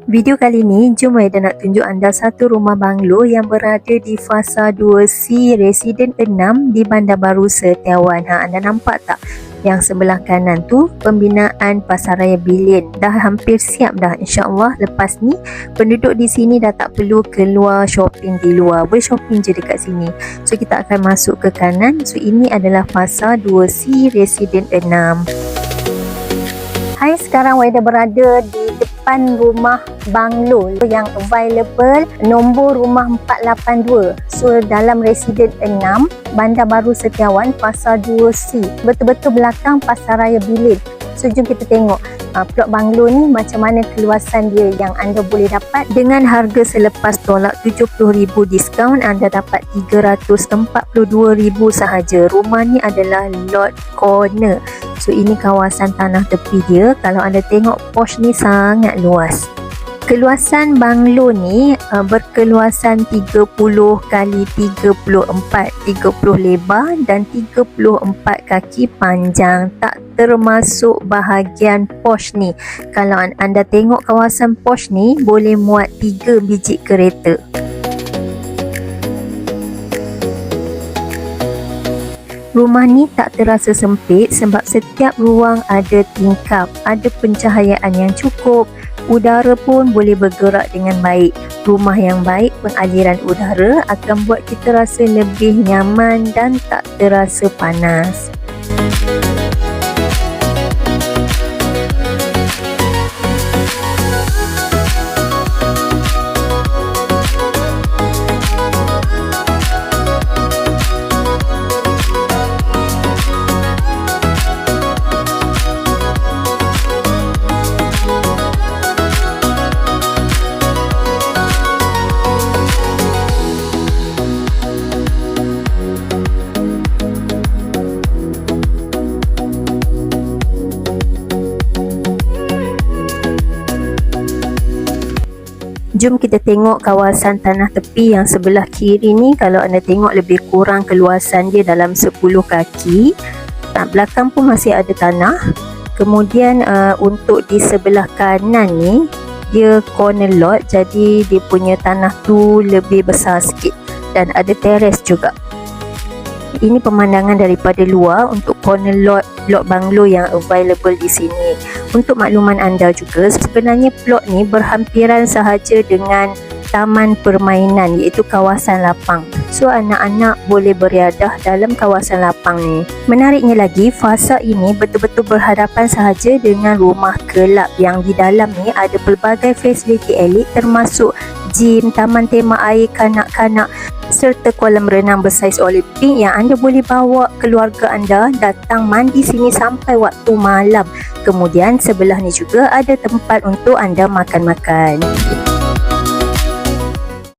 Video kali ni, jom Aida nak tunjuk anda satu rumah banglo yang berada di Fasa 2C Residen 6 di Bandar Baru Setiawan. Anda nampak tak? Yang sebelah kanan tu pembinaan Pasaraya Bilin. Dah hampir siap dah, insya-Allah. Lepas ni penduduk di sini dah tak perlu keluar shopping di luar. Boleh shopping je dekat sini. So kita akan masuk ke kanan. So ini adalah Fasa 2C Residen 6. Hai, sekarang Aida berada di depan rumah banglo yang available, nombor rumah 482. So dalam Residen 6 Bandar Baru Setiawan, Fasa 2C, betul-betul belakang Pasaraya Bilin. So jom kita tengok plot banglo ni macam mana keluasan dia yang anda boleh dapat. Dengan harga selepas tolak RM70,000 diskaun, anda dapat RM342,000 sahaja. Rumah ni adalah lot corner. So ini kawasan tanah tepi dia. Kalau anda tengok, porch ni sangat luas. Keluasan banglo ni berkeluasan 30 kali 34, 30 lebar dan 34 kaki panjang, tak termasuk bahagian porch ni. Kalau anda tengok kawasan porch ni, boleh muat 3 biji kereta. Rumah ni tak terasa sempit sebab setiap ruang ada tingkap, ada pencahayaan yang cukup. Udara pun boleh bergerak dengan baik. Rumah yang baik pengaliran udara akan buat kita rasa lebih nyaman dan tak terasa panas. Jom kita tengok kawasan tanah tepi yang sebelah kiri ni. Kalau anda tengok, lebih kurang keluasan dia dalam 10 kaki. Belakang pun masih ada tanah. Kemudian untuk di sebelah kanan ni, dia corner lot, jadi dia punya tanah tu lebih besar sikit dan ada teres juga. Ini pemandangan daripada luar untuk corner lot banglo yang available di sini. Untuk makluman anda juga, sebenarnya plot ni berhampiran sahaja dengan taman permainan, iaitu kawasan lapang. So anak-anak boleh beriadah dalam kawasan lapang ni. Menariknya lagi, fasa ini betul-betul berhadapan sahaja dengan rumah kelab yang di dalam ni ada pelbagai fasiliti elit, termasuk gym, taman tema air kanak-kanak serta kolam renang bersaiz olimpik yang anda boleh bawa keluarga anda datang mandi sini sampai waktu malam. Kemudian sebelah ni juga ada tempat untuk anda makan-makan.